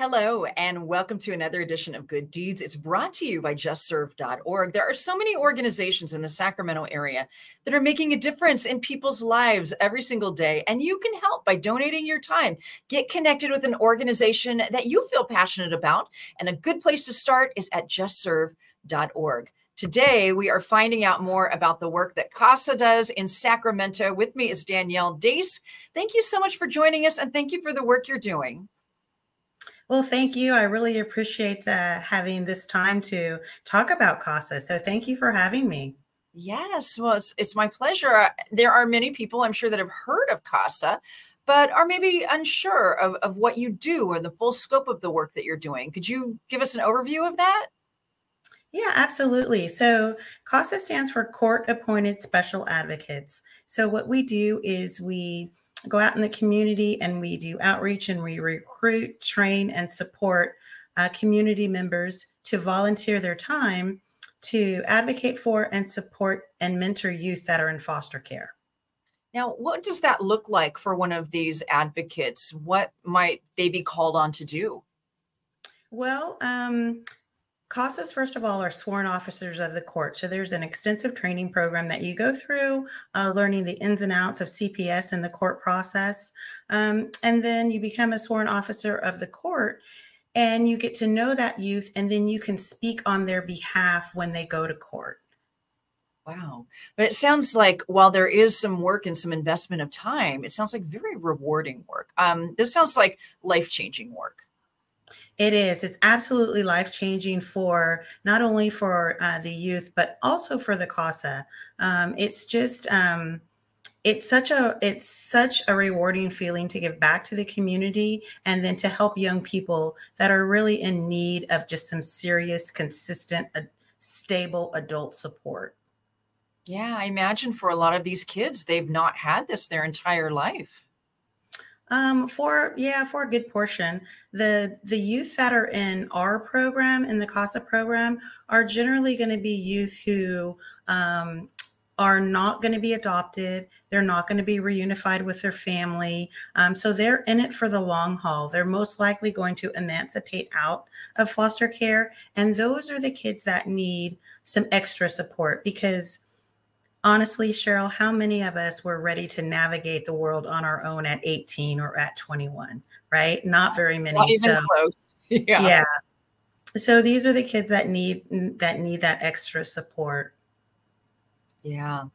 Hello, and welcome to another edition of Good Deeds. It's brought to you by justserve.org. There are so many organizations in the Sacramento area that are making a difference in people's lives every single day, and you can help by donating your time. Get connected with an organization that you feel passionate about, and a good place to start is at justserve.org. Today, we are finding out more about the work that CASA does in Sacramento. With me is Danielle Dace. Thank you so much for joining us, and thank you for the work you're doing. Well, thank you. I really appreciate having this time to talk about CASA. So thank you for having me. Yes, well, it's my pleasure. There are many people, I'm sure, that have heard of CASA, but are maybe unsure of what you do or the full scope of the work that you're doing. Could you give us an overview of that? Yeah, absolutely. So CASA stands for Court Appointed Special Advocates. So what we do is we go out in the community and we do outreach, and we recruit, train, and support community members to volunteer their time to advocate for and support and mentor youth that are in foster care. Now, what does that look like for one of these advocates? What might they be called on to do? Well, CASAs, first of all, are sworn officers of the court. So there's an extensive training program that you go through, learning the ins and outs of CPS and the court process. And then you become a sworn officer of the court, and you get to know that youth, and then you can speak on their behalf when they go to court. Wow. But it sounds like while there is some work and some investment of time, it sounds like very rewarding work. This sounds like life-changing work. It is. It's absolutely life-changing for not only for the youth, but also for the CASA. It's just it's such a rewarding feeling to give back to the community, and then to help young people that are really in need of just some serious, consistent, stable adult support. Yeah, I imagine for a lot of these kids, they've not had this their entire life. For a good portion, the youth that are in our program, in the CASA program, are generally going to be youth who are not going to be adopted. They're not going to be reunified with their family. So they're in it for the long haul. They're most likely going to emancipate out of foster care. And those are the kids that need some extra support, because honestly, Sheryl, how many of us were ready to navigate the world on our own at 18 or at 21, right? Not very many. Not even close. Yeah. So these are the kids that need that extra support. Yeah.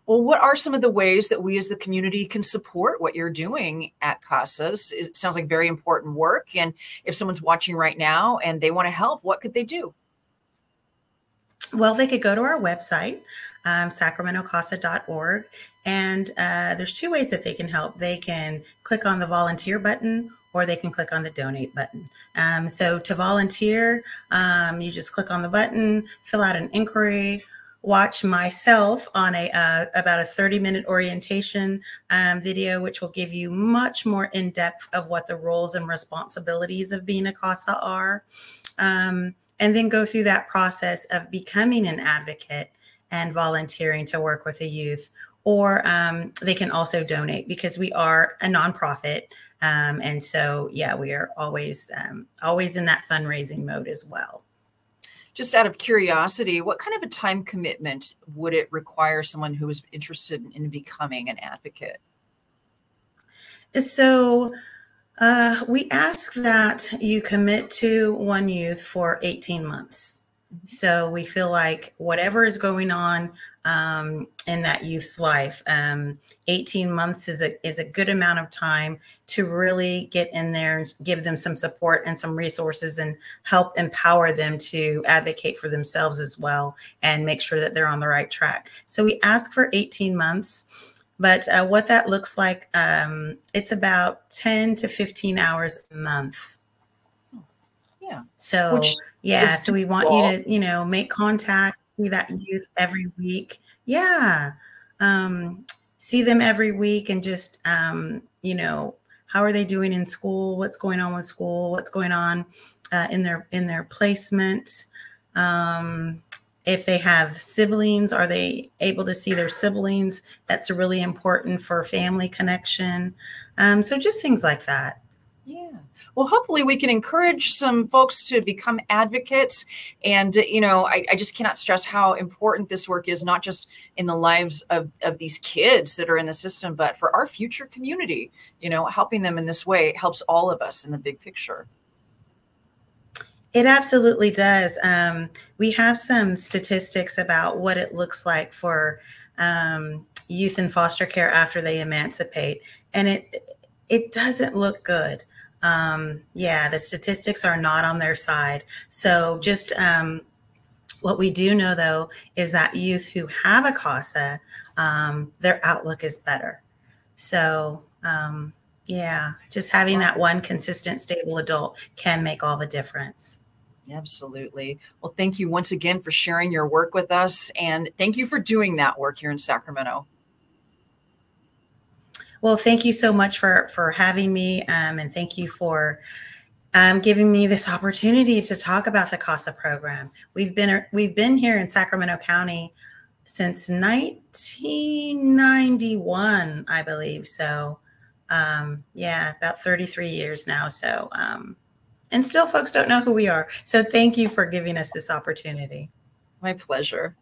Well, what are some of the ways that we as the community can support what you're doing at CASAs? It sounds like very important work. And if someone's watching right now and they want to help, what could they do? Well, they could go to our website, sacramentocasa.org, and there's two ways that they can help. They can click on the volunteer button, or they can click on the donate button. So to volunteer, you just click on the button, fill out an inquiry, watch myself on about a 30-minute orientation video, which will give you much more in depth of what the roles and responsibilities of being a CASA are. And then go through that process of becoming an advocate and volunteering to work with a youth. Or they can also donate, because we are a nonprofit. And so, yeah, we are always in that fundraising mode as well. Just out of curiosity, what kind of a time commitment would it require someone who is interested in becoming an advocate? So we ask that you commit to one youth for 18 months. So we feel like whatever is going on in that youth's life, 18 months is a good amount of time to really get in there and give them some support and some resources, and help empower them to advocate for themselves as well, and make sure that they're on the right track. So we ask for 18 months. But what that looks like, it's about 10 to 15 hours a month. Yeah. So, yeah, so we want you to, make contact, see that youth every week. Yeah. See them every week, and just, how are they doing in school? What's going on with school? What's going on in their placement? If they have siblings, are they able to see their siblings? That's really important for family connection. So just things like that. Yeah. Well, hopefully we can encourage some folks to become advocates. And, you know, I just cannot stress how important this work is, not just in the lives of these kids that are in the system, but for our future community. You know, helping them in this way helps all of us in the big picture. It absolutely does. We have some statistics about what it looks like for youth in foster care after they emancipate, and it doesn't look good. Yeah, the statistics are not on their side. So just what we do know, though, is that youth who have a CASA, their outlook is better. So yeah, just having that one consistent, stable adult can make all the difference. Absolutely. Well, thank you once again for sharing your work with us. And thank you for doing that work here in Sacramento. Well, thank you so much for having me. And thank you for giving me this opportunity to talk about the CASA program. We've been here in Sacramento County since 1991, I believe. So yeah, about 33 years now. So and still folks don't know who we are. So thank you for giving us this opportunity. My pleasure.